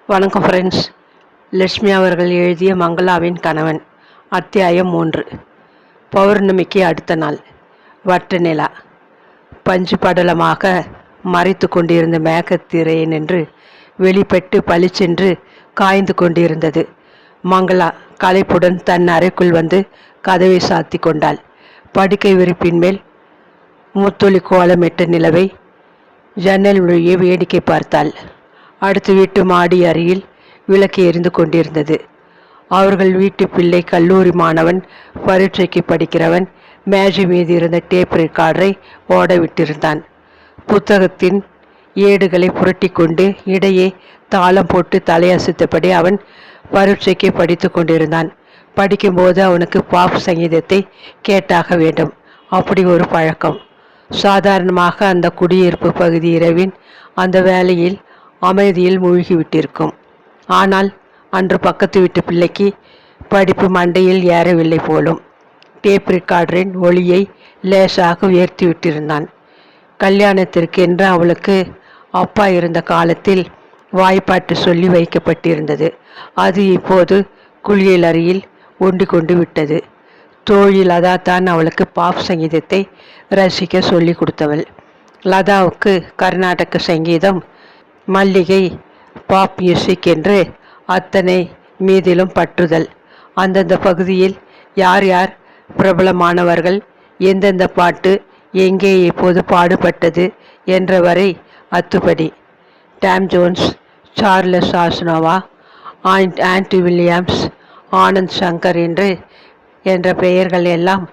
வணக்கம் ஃப்ரெண்ட்ஸ். லட்சுமி அவர்கள் எழுதிய மங்களாவின் கணவன், அத்தியாயம் 3. பௌர்ணமிக்கு அடுத்த நாள். வட்ட நிலா பஞ்சு படலமாக மறைத்து கொண்டிருந்த மேகத்திரையை நின்று வெளிப்பட்டு பளிச்சென்று காய்ந்து கொண்டிருந்தது. மங்களா களைப்புடன் தன் அறைக்குள் வந்து கதவை சாத்தி கொண்டாள். படுக்கை விரிப்பின் மேல் முத்தொளி கோலமிட்ட நிலவை ஜன்னல் வழியே வேடிக்கை பார்த்தாள். அடுத்த வீட்டு மாடி அருகில் விளக்கு எரிந்து கொண்டிருந்தது. அவர்கள் வீட்டு பிள்ளை கல்லூரி மாணவன், பரீட்சைக்கு படிக்கிறவன், மேஜை மீது இருந்த டேப் ரெக்கார்டரை ஓட விட்டிருந்தான். புத்தகத்தின் ஏடுகளை புரட்டி கொண்டு இடையே தாளம் போட்டு தலையசைத்தபடி அவன் பரீட்சைக்கு படித்து கொண்டிருந்தான். படிக்கும்போது அவனுக்கு பாப் சங்கீதத்தை கேட்டாக வேண்டும். அப்படி ஒரு பழக்கம். சாதாரணமாக அந்த குடியிருப்பு பகுதி இரவின் அந்த வேளையில் அமைதியில் மூழ்கிவிட்டிருக்கும். ஆனால் அன்று பக்கத்து வீட்டு பிள்ளைக்கு படிப்பு மண்டையில் ஏறவில்லை போலும். டேப் ரெக்கார்டரின் ஒளியை லேசாக உயர்த்தி விட்டிருந்தான். கல்யாணத்திற்கென்று அவளுக்கு அப்பா இருந்த காலத்தில் வாய்ப்பாட்டு சொல்லி வைக்கப்பட்டிருந்தது. அது இப்போது குளியல் அறையில் ஒண்டி கொண்டு விட்டது. தோழி லதா தான் அவளுக்கு பாப் சங்கீதத்தை ரசிக்க சொல்லி கொடுத்தவள். லதாவுக்கு கர்நாடக சங்கீதம், மல்லிகை, பாப் மியூசிக் என்று அத்தனை மீதிலும் பற்றுதல். அந்தந்த பகுதியில் யார் யார் பிரபலமானவர்கள், எந்தெந்த பாட்டு எங்கே எப்போது பாடுபட்டது என்ற வரை அத்துப்படி. Tom Jones, Charles Aznavour, Andy Williams, Anand Shankar என்ற பெயர்கள் எல்லாம்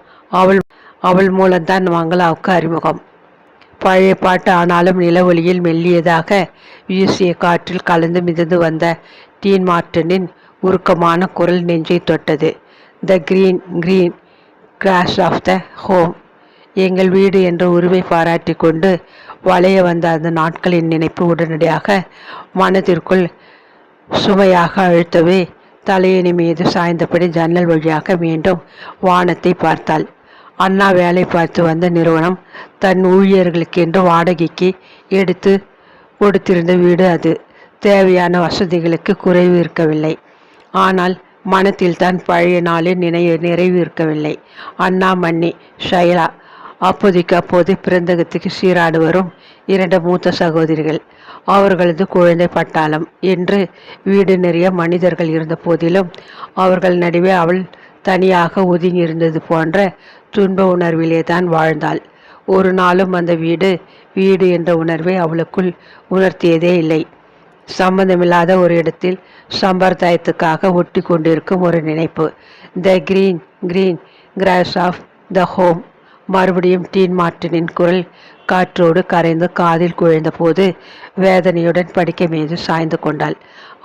அவள் மூலம்தான் மங்களாவுக்கு அறிமுகம். பழைய பாட்டு ஆனாலும் நில ஒளியில் மெல்லியதாக வீசிய காற்றில் கலந்து மிதந்து வந்த டீன் மார்டனின் உருக்கமான குரல் நெஞ்சை தொட்டது. The green green grass of the home. எங்கள் வீடு என்ற உரிமை பாராட்டி கொண்டு வளைய வந்த அந்த நாட்களின் நினைப்பு உடனடியாக மனதிற்குள் சுமையாக அழுத்தவே தலையணி மீது சாய்ந்தபடி ஜன்னல் வழியாக மீண்டும் வானத்தை பார்த்தாள். அண்ணா வேலை பார்த்து வந்த நிறுவனம் தன் ஊழியர்களுக்கென்று வாடகைக்கு எடுத்து கொடுத்திருந்த வீடு அது. தேவையான வசதிகளுக்கு குறைவு இருக்கவில்லை. ஆனால் மனத்தில் தான் பழைய நாளில் நிறைவு இருக்கவில்லை. அண்ணா, மன்னி, ஷைலா, அப்போதைக்கு அப்போது பிறந்தகத்துக்கு சீராடு வரும் 2 மூத்த சகோதரிகள், அவர்களது குழந்தை பட்டாளம் என்று வீடு நிறைய மனிதர்கள் இருந்த போதிலும் அவர்கள் நடுவே அவள் தனியாக ஒதுங்கி இருந்தது போன்ற துன்ப உணர்விலே தான் வாழ்ந்தாள். ஒரு நாளும் அந்த வீடு வீடு என்ற உணர்வை அவளுக்குள் உணர்த்தியதே இல்லை. சம்பந்தமில்லாத ஒரு இடத்தில் சம்பிரதாயத்துக்காக ஒட்டி கொண்டிருக்கும் ஒரு நினைப்பு. The green green grass of the home. மறுபடியும் டீன் மார்டனின் குரல் காற்றோடு கரைந்து காதில் குழைந்த போது வேதனையுடன் படுக்கை மீது சாய்ந்து கொண்டாள்.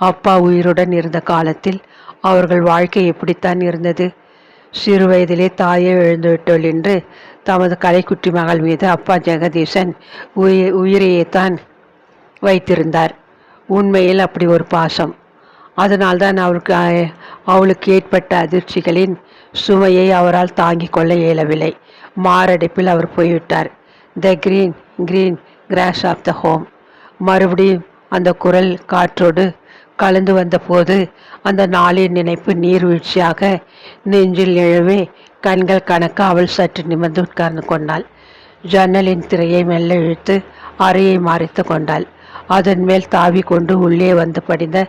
அப்பா உயிருடன் இருந்த காலத்தில் அவர்கள் வாழ்க்கை எப்படித்தான் இருந்தது? சிறு வயதிலே தாயை எழுந்துவிட்டோள் என்று தமது கலைக்குட்டி மகள் மீது அப்பா ஜெகதீசன் உயிரையேத்தான் வைத்திருந்தார். உண்மையில் அப்படி ஒரு பாசம். அதனால்தான் அவளுக்கு ஏற்பட்ட அதிர்ச்சிகளின் சுமையை அவரால் தாங்கிக் கொள்ள இயலவில்லை. மாரடைப்பில் அவர் போய்விட்டார். The green green grass of the home. மறுபடியும் அந்த குரல் காற்றோடு கலந்து வந்தபோது அந்த நாளின் நினைப்பு நீர்வீழ்ச்சியாக நெஞ்சில் எழவே கண்கள் கணக்க அவள் சற்று நிமிர்ந்து உட்கார்ந்து கொண்டாள். ஜன்னலின் திரையை மெல்ல இழுத்து அறையை மறைத்து கொண்டாள். அதன் மேல் தாவி கொண்டு உள்ளே வந்து படிந்த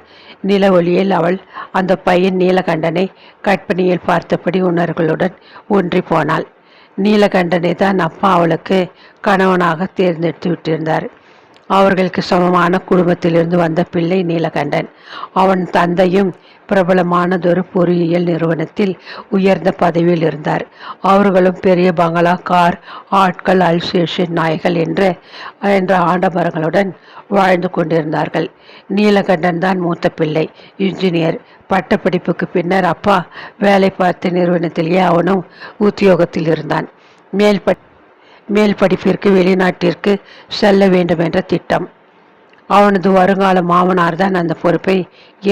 நில ஒளியில் அவள் அந்த பையன் நீலகண்டனை கற்பனையில் பார்த்தபடி உணர்களுடன் ஒன்றி போனாள். நீலகண்டனை தான் அப்பா அவளுக்கு கணவனாக தேர்ந்தெடுத்து விட்டிருந்தார். அவர்களுக்கு சமமான குடும்பத்திலிருந்து வந்த பிள்ளை நீலகண்டன். அவன் தந்தையும் பிரபலமானதொரு பொறியியல் நிறுவனத்தில் உயர்ந்த பதவியில் இருந்தார். அவர்களும் பெரிய பங்களா, கார், ஆட்கள், அல்சேஷன் நாய்கள் என்ற ஆடம்பரங்களுடன் வாழ்ந்து கொண்டிருந்தார்கள். நீலகண்டன் தான் மூத்த பிள்ளை, இன்ஜினியர். பட்டப்படிப்புக்கு பின்னர் அப்பா வேலை பார்த்த நிறுவனத்திலேயே அவனும் உத்தியோகத்தில் இருந்தான். மேல் படிப்பிற்கு வெளிநாட்டிற்கு செல்ல வேண்டும் என்ற திட்டம். அவனது வருங்கால மாமனார் தான் அந்த பொறுப்பை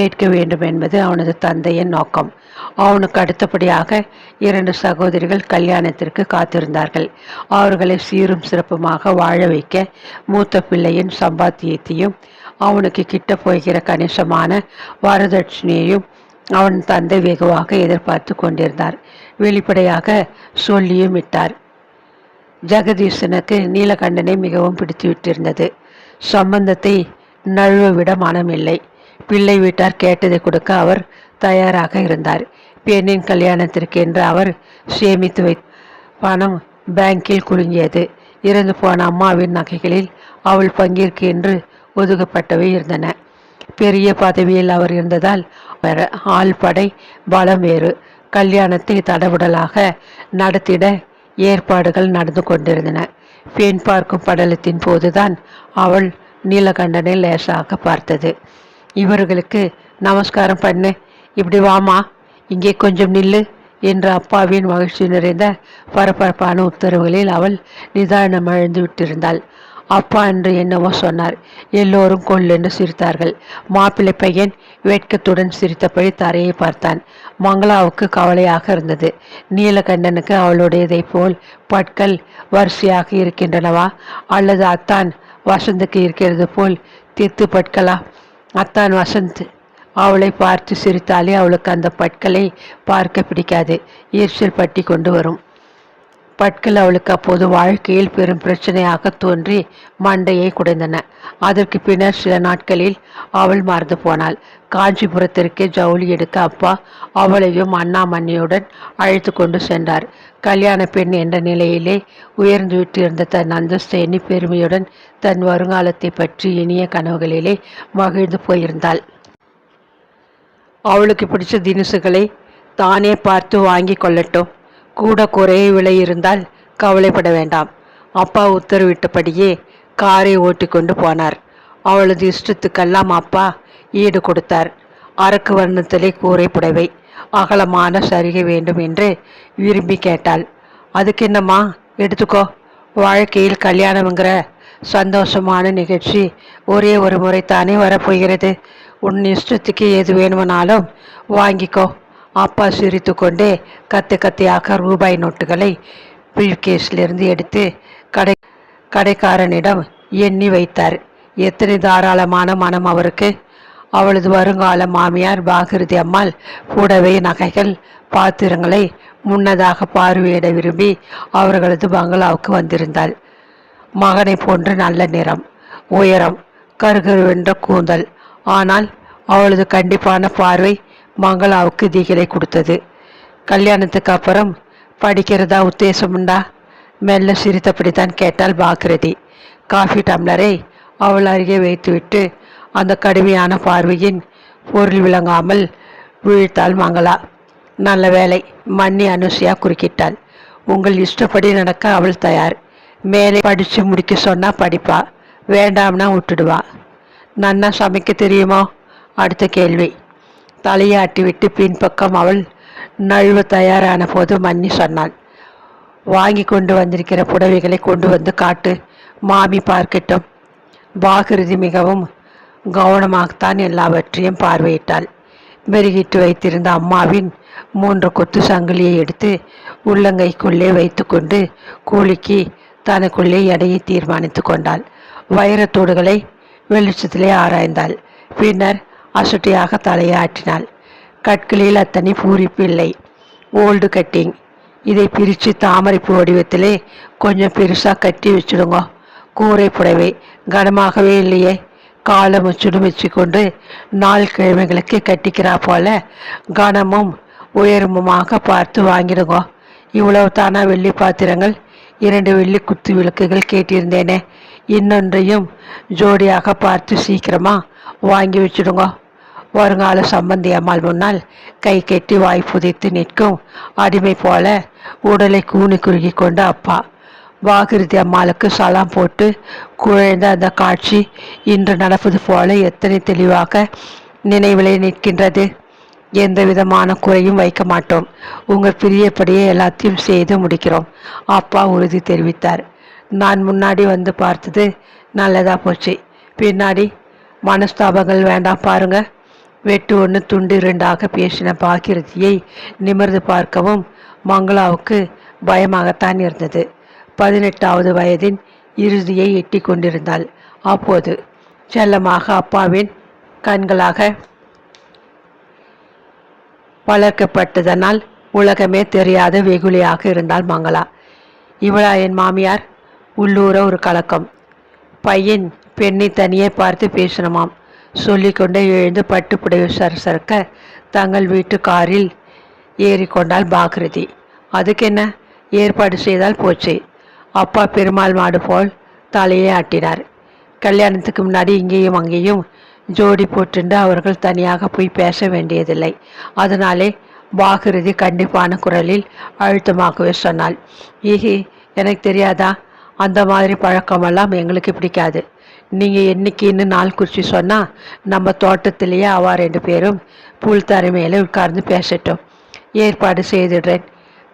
ஏற்க வேண்டும் என்பது அவனது தந்தையின் நோக்கம். அவனுக்கு அடுத்தபடியாக 2 சகோதரிகள் கல்யாணத்திற்கு காத்திருந்தார்கள். அவர்களை சீரும் சிறப்புமாக வாழ வைக்க மூத்த பிள்ளையின் சம்பாத்தியத்தையும் அவனுக்கு கிட்ட போகிற கணிசமான வரதட்சணையையும் அவன் தந்தை வெகுவாக எதிர்பார்த்து கொண்டிருந்தார். வெளிப்படையாக சொல்லியும் விட்டார். ஜெகதீசனுக்கு நீலகண்டனை மிகவும் பிடித்து விட்டிருந்தது. சம்பந்தத்தை நழுவ விட மனமில்லை. பிள்ளை வீட்டார் கேட்டதை கொடுக்க அவர் தயாராக இருந்தார். பெண்ணின் கல்யாணத்திற்கு என்று அவர் சேமித்து பணம் பேங்கில் குலுங்கியது. இறந்து போன அம்மாவின் நகைகளில் அவள் பங்கிற்கு என்று ஒதுக்கப்பட்டவை இருந்தன. பெரிய பதவியில் அவர் இருந்ததால் ஆள் படை பலம் வேறு. கல்யாணத்தை தடபுடலாக நடத்திட ஏற்பாடுகள் நடந்து கொண்டிருந்தன. பெண் பார்க்கும் படலத்தின் போதுதான் அவள் நீலகண்டனை லேசாக பார்த்தது. இவர்களுக்கு நமஸ்காரம் பண்ணு, இப்படி வாமா, இங்கே கொஞ்சம் நில்லு என்ற அப்பாவின் மகிழ்ச்சி நிறைந்த பரபரப்பான உத்தரவுகளில் அவள் நிதானம் அழிந்து விட்டிருந்தாள். அப்பா என்று என்னவோ சொன்னார். எல்லோரும் கொல்லென்று சிரித்தார்கள். மாப்பிள்ளை பையன் வெட்கத்துடன் சிரித்தபடி தரையை பார்த்தான். மங்களாவுக்கு கவலையாக இருந்தது. நீலகண்டனுக்கு அவளுடையதை போல் பற்கள் வரிசையாக இருக்கின்றனவா, அல்லது அத்தான் வசந்துக்கு இருக்கிறது போல் தித்து பற்களா? அத்தான் வசந்த் அவளை பார்த்து சிரித்தாலே அவளுக்கு அந்த பற்களை பார்க்க பிடிக்காது. ஈர்ச்சல் பட்டி கொண்டு வரும். பற்கள் அவளுக்கு அப்போது வாழ்க்கையில் பெரும் பிரச்சனையாக தோன்றி மண்டையை குடைந்தன. அதற்கு பின்னர் சில நாட்களில் அவள் மறந்து போனாள். காஞ்சிபுரத்திற்கே ஜவுளி எடுக்க அப்பா அவளையும் அண்ணாமண்ணியுடன் அழைத்து கொண்டு சென்றார். கல்யாண பெண் என்ற நிலையிலே உயர்ந்து விட்டிருந்த தன் அந்தஸ்தை எண்ணி பெருமையுடன் தன் வருங்காலத்தை பற்றி இனிய கனவுகளிலே மகிழ்ந்து போயிருந்தாள். அவளுக்கு பிடிச்ச தினுசுகளை தானே பார்த்து வாங்கி கொள்ளட்டும். கூட குறைய விலை இருந்தால் கவலைப்பட வேண்டாம். அப்பா உத்தரவிட்டபடியே காரை ஓட்டி கொண்டு போனார். அவளது இஷ்டத்துக்கெல்லாம் அப்பா ஈடு கொடுத்தார். அரக்கு வர்ணத்திலே கூரை புடவை, அகலமான சரிகை வேண்டும் என்று விரும்பி கேட்டாள். அதுக்கு என்னம்மா, எடுத்துக்கோ. வாழ்க்கையில் கல்யாணம்ங்கிற சந்தோஷமான நிகழ்ச்சி ஒரே ஒரு முறைத்தானே வரப்போகிறது. உன் இஷ்டத்துக்கு எது வேணுமானாலும் வாங்கிக்கோ. அப்பா சிரித்து கொண்டே கத்தையாக ரூபாய் நோட்டுகளை பிரீஃப்கேஸிலிருந்து எடுத்து கடைக்காரனிடம் எண்ணி வைத்தார். எத்தனை தாராளமான மனம் அவருக்கு! அவளது வருங்கால மாமியார் பாகிருதி அம்மாள் புடவை, நகைகள், பாத்திரங்களை முன்னதாக பார்வையிட விரும்பி அவர்களது பங்களாவுக்கு வந்திருந்தாள். மகனை போன்று நல்ல நிறம், உயரம், கருகருவென்ற கூந்தல். ஆனால் அவளது கண்டிப்பான பார்வை மங்களாவுக்கு திகிலை கொடுத்தது. கல்யாணத்துக்கு அப்புறம் படிக்கிறதா உத்தேசமுண்டா? மெல்ல சிரித்தபடித்தான் கேட்டாள் பாகிருதி. காஃபி டம்ளரை அவள் அருகே வைத்துவிட்டு அந்த கடுமையான பார்வையின் பொருள் விளங்காமல் வீழ்த்தாள் மங்களா. நல்ல வேலை, மன்னி அனுசியா குறுக்கிட்டாள். உங்கள் இஷ்டப்படி நடக்க அவள் தயார். மேலே படித்து முடிக்க சொன்னால் படிப்பா, வேண்டாம்னா விட்டுடுவா. நன்னா சமைக்க தெரியுமோ? அடுத்த கேள்வி. தலையாட்டிவிட்டு பின்பக்கம் அவள் நழுவ தயாரான போது மன்னி சொன்னாள், வாங்கி கொண்டு வந்திருக்கிற புடவைகளை கொண்டு வந்து காட்டு, மாமி பார்க்கட்டும். பாகிருதி மிகவும் கவனமாகத்தான் எல்லாவற்றையும் பார்வையிட்டாள். மெருகிட்டு வைத்திருந்த அம்மாவின் 3 கொத்து சங்கிலியை எடுத்து உள்ளங்கைக்குள்ளே வைத்து கொண்டு கூலிக்கு தனக்குள்ளே எடையை தீர்மானித்து கொண்டாள். வைரத்தோடுகளை வெளிச்சத்திலே ஆராய்ந்தாள். பின்னர் அசுட்டியாக தலையாட்டினாள். கற்களில் அத்தனை பூரிப்பு இல்லை. Old cutting. இதை பிரித்து தாமரைப்பு வடிவத்திலே கொஞ்சம் பெருசாக கட்டி வச்சுடுங்க. கூரை புடவை கனமாகவே இல்லையே. காலை முச்சுடும் வச்சுக்கொண்டு 4 கிழமைகளுக்கு கட்டிக்கிறா போல கனமும் உயரமுமாக பார்த்து வாங்கிடுங்க. இவ்வளவு தானா வெள்ளி பாத்திரங்கள்? 2 வெள்ளி குத்து விளக்குகள் கேட்டிருந்தேனே, இன்னொன்றையும் ஜோடியாக பார்த்து சீக்கிரமா வாங்கி வச்சுடுங்க. வருங்கால சம்பந்தி அம்மாள் முன்னால் கை கட்டி வாய் புதைத்து நிற்கும் அடிமை போல உடலை கூனி குறுகி கொண்டு அப்பா. பாகிருதி அம்மாளுக்கு சலாம் போட்டு குழைந்த அந்த காட்சி இன்று நடப்பது போல எத்தனை தெளிவாக நினைவிலே நிற்கின்றது. எந்த விதமான குறையும் வைக்க மாட்டோம். உங்கள் பிரியப்படியே எல்லாத்தையும் செய்து முடிக்கிறோம், அப்பா உறுதி தெரிவித்தார். நான் முன்னாடி வந்து பார்த்தது நல்லதா போச்சு. பின்னாடி மனஸ்தாபங்கள் வேண்டாம் பாருங்க. வெட்டு 1 துண்டு 2ஆக பேசின பாகிருதியை நிமிர்ந்து பார்க்கவும் மங்களாவுக்கு பயமாகத்தான் இருந்தது. 18வது வயதின் இறுதியை எட்டி கொண்டிருந்தாள். அப்போது செல்லமாக அப்பாவின் கண்களாக வளர்க்கப்பட்டதனால் உலகமே தெரியாத வெகுளியாக இருந்தாள் மங்களா. இவளா என் மாமியார்? உள்ளூர ஒரு கலக்கம். பையன் பெண்ணை தனியே பார்த்து பேசணுமாம். சொல்லிக்கொண்டே எழுந்து பட்டுப்புடவை சரசரக்க தங்கள் வீட்டு காரில் ஏறிக்கொண்டாள் பாகிருதி. அதுக்கென்ன, ஏற்பாடு செய்தால் போச்சு. அப்பா பெருமாள் மாடு போல் தலையே ஆட்டினார். கல்யாணத்துக்கு முன்னாடி இங்கேயும் அங்கேயும் ஜோடி போட்டுண்டு அவர்கள் தனியாக போய் பேச வேண்டியதில்லை. அதனாலே பாகிருதி கண்டிப்பான குரலில் அழுத்தமாகவே சொன்னாள். ஈஹி, எனக்கு தெரியாதா? அந்த மாதிரி பழக்கமெல்லாம் எங்களுக்கு பிடிக்காது. நீங்கள் என்னைக்குன்னு நாள் குறித்து சொன்னால் நம்ம தோட்டத்திலேயே அவா 2 பேரும் புல்தரை மேலே உட்கார்ந்து பேசட்டும். ஏற்பாடு செய்திடுறேன்.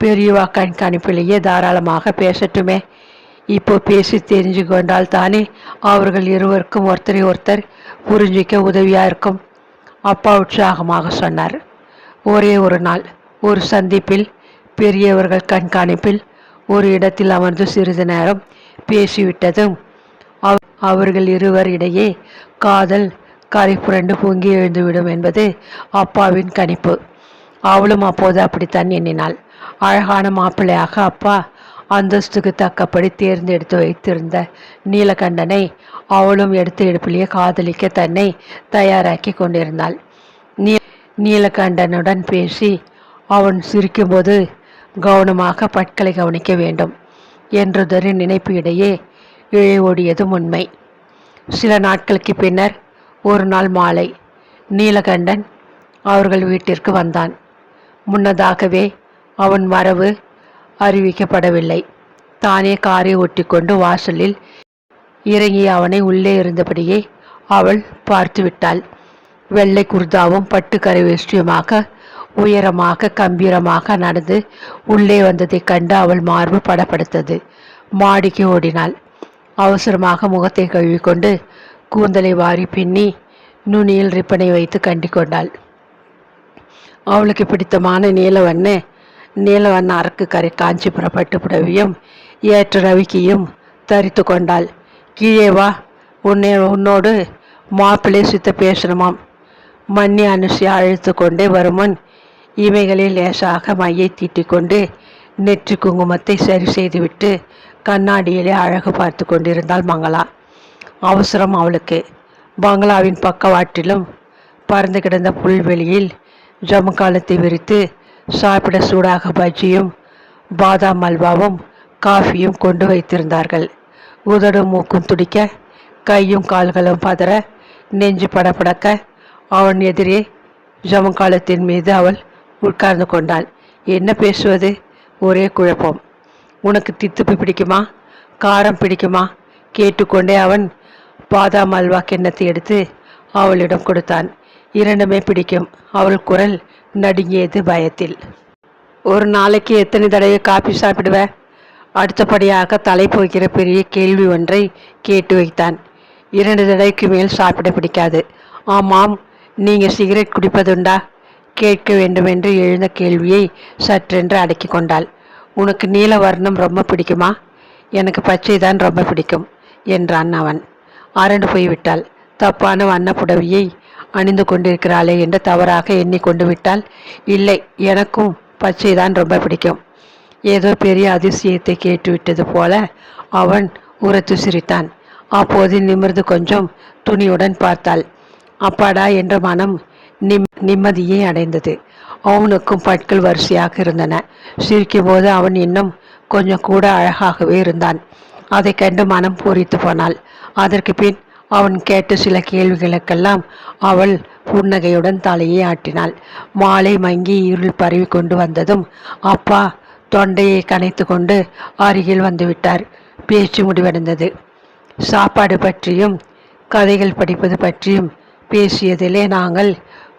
பெரியவா கண்காணிப்பிலேயே தாராளமாக பேசட்டுமே. இப்போ பேசி தெரிஞ்சு கொண்டால் தானே அவர்கள் இருவருக்கும் ஒருத்தரை ஒருத்தர் புரிஞ்சிக்க உதவியாக இருக்கும். அப்பா உற்சாகமாக சொன்னார். ஒரே ஒரு நாள் ஒரு சந்திப்பில் பெரியவர்கள் கண்காணிப்பில் ஒரு இடத்தில் அமர்ந்து சிறிது நேரம் பேசிவிட்டதும் அவர்கள் இருவர் இடையே காதல் கரை புரண்டு பொங்கி எழுந்துவிடும் என்பது அப்பாவின் கணிப்பு. அவளும் அப்போது அப்படித்தான் எண்ணினாள். அழகான மாப்பிள்ளையாக அப்பா அந்தஸ்துக்கு தக்கப்படி தேர்ந்தெடுத்து வைத்திருந்த நீலகண்டனை அவளும் எடுத்த எடுப்பிலேயே காதலிக்க தன்னை தயாராக்கி கொண்டிருந்தாள். நீலகண்டனுடன் பேசி அவன் சிரிக்கும்போது கவனமாக பற்களை கவனிக்க வேண்டும் என்றதொரு நினைப்பு இடையே இழை ஓடியதும் உண்மை. சில நாட்களுக்கு பின்னர் ஒரு நாள் மாலை நீலகண்டன் அவர்கள் வீட்டிற்கு வந்தான். முன்னதாகவே அவன் வரவு அறிவிக்கப்படவில்லை. தானே காரை ஒட்டி கொண்டு வாசலில் இறங்கி அவனை உள்ளே இருந்தபடியே அவள் பார்த்து விட்டாள். வெள்ளை குர்தாவும் பட்டு கரை வேஷ்டியுமாக உயரமாக கம்பீரமாக நடந்து உள்ளே வந்ததைக் கண்டு அவள் மார்பு படப்படுத்தது. மாடிக்கு ஓடினாள். அவசரமாக முகத்தை கழுவிக்கொண்டு கூந்தலை வாரி பின்னி நுனியில் ரிப்பனை வைத்து கண்டி கொண்டாள். அவளுக்கு பிடித்தமான நீலவண்ண அரக்கு கரை காஞ்சிபுர பட்டு புடவையும் ஏற்ற ரவிக்கையும் தரித்து கொண்டாள். கீழே வா, உன்னோடு மாப்பிள்ளை சித்த பேசணுமாம். மன்னி அனுசியா அழுத்து கொண்டே வருமுன் இமைகளில் லேசாக மையை தீட்டிக்கொண்டு நெற்றி குங்குமத்தை சரி செய்துவிட்டு கண்ணாடியிலே அழகு பார்த்து கொண்டிருந்தாள் மங்களா. அவசரம் அவளுக்கு. பங்களாவின் பக்கவாட்டிலும் பறந்து கிடந்த புல்வெளியில் ஜமுக்காலத்தை விரித்து சாப்பிட சூடாக பஜ்ஜியும் பாதாம் அல்வாவும் காஃபியும் கொண்டு வைத்திருந்தார்கள். உதடும் மூக்கும் துடிக்க, கையும் கால்களும் பதற, நெஞ்சு படப்படக்க அவன் எதிரே ஜமுக்காலத்தின் மீது அவள் உட்கார்ந்து கொண்டாள். என்ன பேசுவது? ஒரே குழப்பம். உனக்கு தித்துப்பு பிடிக்குமா, காரம் பிடிக்குமா கேட்டுக்கொண்டே அவன் பாதாம் அல்வா கிண்ணத்தை எடுத்து அவளிடம் கொடுத்தான். இரண்டுமே பிடிக்கும். அவள் குரல் நடுங்கியது பயத்தில். ஒரு நாளைக்கு எத்தனை தடவை காபி சாப்பிடுவ? அடுத்தபடியாக தலை போகிற பெரிய கேள்வி ஒன்றை கேட்டு வைத்தான். 2 தடவைக்கு மேல் சாப்பிட பிடிக்காது. ஆமாம், நீங்கள் சிகரெட் குடிப்பதுண்டா? கேட்க வேண்டுமென்று எழுந்த கேள்வியை சற்றென்று அடக்கி கொண்டாள். உனக்கு நீல வர்ணம் ரொம்ப பிடிக்குமா? எனக்கு பச்சை தான் ரொம்ப பிடிக்கும் என்றான் அவன். அரண்டு போய்விட்டாள். தப்பான வண்ண புடவையை அணிந்து கொண்டிருக்கிறாளே என்று தவறாக எண்ணிக்கொண்டு விட்டாள். இல்லை, எனக்கும் பச்சை தான் ரொம்ப பிடிக்கும். ஏதோ பெரிய அதிசயத்தை கேட்டுவிட்டது போல அவன் உரத்து சிரித்தான். அப்போது நிமிர்ந்து கொஞ்சம் துணியுடன் பார்த்தாள். அப்பாடா என்ற மனம் நிம்மதியை அடைந்தது. அவனுக்கும் பற்கள் வரிசையாக இருந்தன. சிரிக்கும் போது அவன் இன்னும் கொஞ்சம் கூட அழகாகவே இருந்தான். அதை கண்டு மனம் பூரித்து போனாள். அதற்கு பின் அவன் கேட்ட சில கேள்விகளுக்கெல்லாம் அவள் புன்னகையுடன் தலையை ஆட்டினாள். மாலை மங்கி இருள் பரவி கொண்டு வந்ததும் அப்பா தொண்டையை கனைத்து கொண்டு அருகில் வந்துவிட்டார். பேச்சு முடிவடைந்தது. சாப்பாடு பற்றியும் கதைகள் படிப்பது பற்றியும் பேசியதிலே நாங்கள்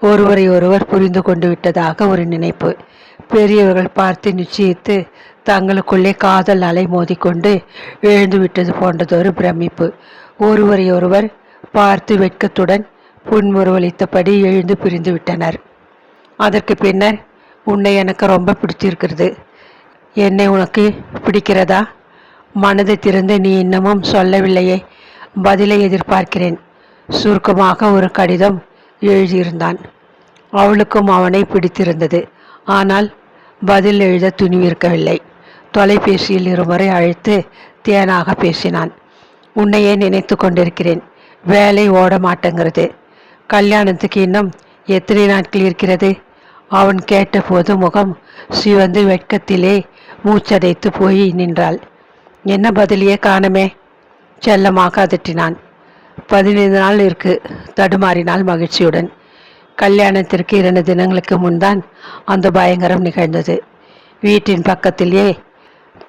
ஒருவரை ஒருவர் புரிந்து கொண்டு விட்டதாக ஒரு நினைப்பு. பெரியவர்கள் பார்த்து நிச்சயித்து தங்களுக்குள்ளே காதல் அலை மோதிக்கொண்டு எழுந்து விட்டது போன்றதொரு பிரமிப்பு. ஒருவரை ஒருவர் பார்த்து வெட்கத்துடன் புன்முறுவலித்தபடி எழுந்து பிரிந்து விட்டனர். அதற்கு பின்னர், உன்னை எனக்கு ரொம்ப பிடிச்சிருக்கிறது. என்னை உனக்கு பிடிக்கிறதா? மனதை திறந்து நீ இன்னமும் சொல்லவில்லையே. பதிலை எதிர்பார்க்கிறேன். சுருக்கமாக ஒரு கடிதம் எழுதியிருந்தான். அவளுக்கும் அவனை பிடித்திருந்தது. ஆனால் பதில் எழுத துணிவிருக்கவில்லை. தொலைபேசியில் இருமுறை அழைத்து தேனாக பேசினான். உன்னையே நினைத்து கொண்டிருக்கிறேன். வேலை ஓட மாட்டேங்கிறது. கல்யாணத்துக்கு இன்னும் எத்தனை நாட்கள் இருக்கிறது? அவன் கேட்டபோது முகம் சிவந்து வெட்கத்திலே மூச்சடைத்து போய் நின்றாள். என்ன பதிலையே காணமே? செல்லமாக அதட்டினான். 15 நாள் இருக்கு, தடுமாறினாள் மகிழ்ச்சியுடன். கல்யாணத்திற்கு 2 தினங்களுக்கு முன்தான் அந்த பயங்கரம் நிகழ்ந்தது. வீட்டின் பக்கத்திலேயே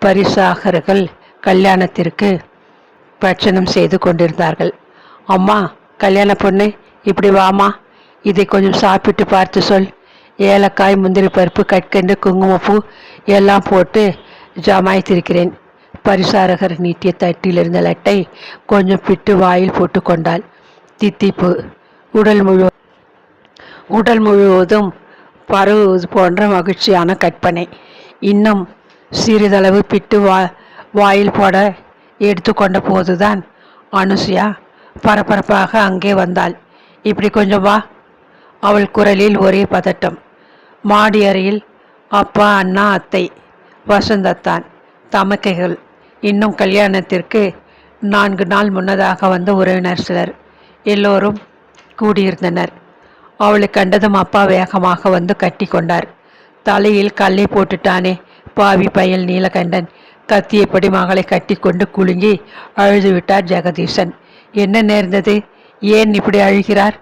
பரிசாகர்கள் கல்யாணத்திற்கு பட்சணம் செய்து கொண்டிருந்தார்கள். அம்மா, கல்யாண பொண்ணு, இப்படி வாமா, இதை கொஞ்சம் சாப்பிட்டு பார்த்து சொல். ஏலக்காய், முந்திரி பருப்பு, கற்கண்டு, குங்குமப்பூ எல்லாம் போட்டு ஜமாய்த்திருக்கிறேன். பரிசாரகர் நீட்டிய தட்டில் இருந்த லட்டை கொஞ்சம் பிட்டு வாயில் போட்டு கொண்டாள். தித்திப்பு. உடல் முழுவதும் பரவுவது போன்ற மகிழ்ச்சியான கற்பனை. இன்னும் சிறிதளவு பிட்டு வாயில் போட எடுத்துக்கொண்ட போதுதான் அனுசுயா பரபரப்பாக அங்கே வந்தாள். இப்படி கொஞ்சம் வா. அவள் குரலில் ஒரே பதட்டம். மாடி அறையில் அப்பா, அண்ணா, அத்தை, வசந்தத்தான், தமக்கைகள், இன்னும் கல்யாணத்திற்கு 4 நாள் முன்னதாக வந்த உறவினர் சிலர் எல்லோரும் கூடியிருந்தனர். அவளை கண்டதும் அப்பா வேகமாக வந்து கட்டி கொண்டார். தலையில் கல்லை போட்டுட்டானே பாவி பயல் நீலகண்டன், கத்தியபடி மகளை கட்டி கொண்டு குலுங்கி அழுது விட்டார் ஜெகதீசன். என்ன நேர்ந்தது? ஏன் இப்படி அழுகிறார்?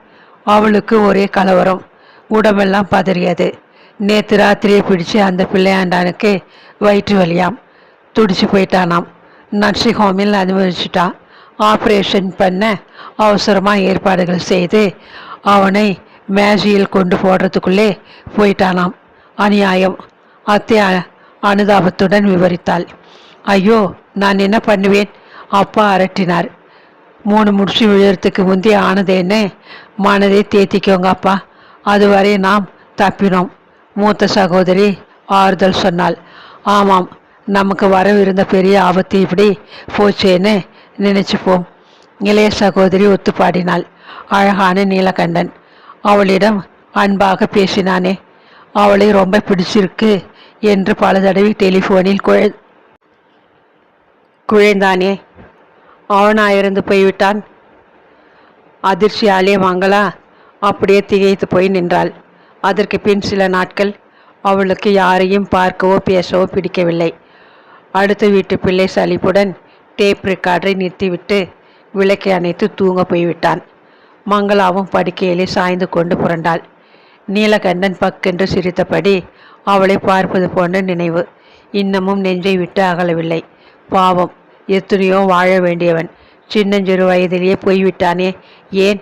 அவளுக்கு ஒரே கலவரம். உடம்பெல்லாம் பதறியது. நேற்று ராத்திரியை பிடிச்சு அந்த பிள்ளையாண்டானுக்கு வயிற்று வலியாம். துடிச்சு போயிட்டானாம். நர்சிங் ஹோமில் அனுபவிச்சுட்டான். ஆப்ரேஷன் பண்ண அவசரமாக ஏற்பாடுகள் செய்து அவனை மேஜியில் கொண்டு போடுறதுக்குள்ளே போயிட்டானாம். அநியாயம். அத்தை அனுதாபத்துடன் விவரித்தாள். ஐயோ, நான் என்ன பண்ணுவேன்? அப்பா அரட்டினார். 3 முடிச்சு விழுறதுக்கு முந்தைய ஆனதேன்னு மனதை தேத்திக்கோங்க அப்பா. அதுவரை நாம் தப்பினோம். மூத்த சகோதரி ஆறுதல் சொன்னாள். ஆமாம், நமக்கு வரவிருந்த பெரிய ஆபத்து இப்படி போச்சேன்னு நினைச்சுப்போம். இளைய சகோதரி ஒத்துப்பாடினாள். அழகான நீலகண்டன் அவளிடம் அன்பாக பேசினானே, அவளை ரொம்ப பிடிச்சிருக்கு என்று பல தடவை டெலிஃபோனில் குழைந்தானே, அவனாயிருந்து போய்விட்டான். அதிர்ச்சியாலே மங்களா அப்படியே திகைத்து போய் நின்றாள். அதற்கு பின் சில நாட்கள் அவளுக்கு யாரையும் பார்க்கவோ பேசவோ பிடிக்கவில்லை. அடுத்த வீட்டு பிள்ளை சலிப்புடன் டேப் ரெக்கார்டரை நிறுத்திவிட்டு விளக்கை அணைத்து தூங்க போய்விட்டான். மங்களாவும் படுக்கையிலே சாய்ந்து கொண்டு புரண்டாள். நீலகண்டன் பக்கென்று சிரித்தபடி அவளை பார்ப்பது போன்ற நினைவு இன்னமும் நெஞ்சை விட்டு அகலவில்லை. பாவம், எத்தனையோ வாழ வேண்டியவன் சின்னஞ்சிறு வயதிலேயே போய்விட்டானே. ஏன்?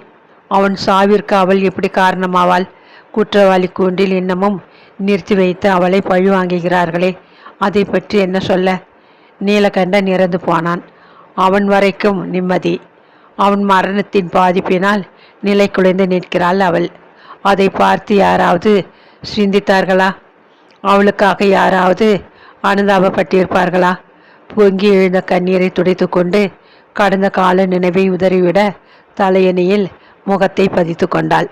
அவன் சாவிற்கு அவள் எப்படி காரணமாவாள்? குற்றவாளி கூண்டில் இன்னமும் நிறுத்தி வைத்து அவளை பழி வாங்குகிறார்களே, அதை பற்றி என்ன சொல்ல? நீலகண்டன் இறந்து போனான். அவன் வரைக்கும் நிம்மதி. அவன் மரணத்தின் பாதிப்பினால் நிலை குலைந்து நிற்கிறாள் அவள். அதை பார்த்து யாராவது சிந்தித்தார்களா? அவளுக்காக யாராவது அனுதாபப்பட்டிருப்பார்களா? பொங்கி எழுந்த கண்ணீரை துடைத்து கொண்டு கடந்த கால நினைவை உதறிவிட தலையணியில் முகத்தை பதித்து கொண்டாள்.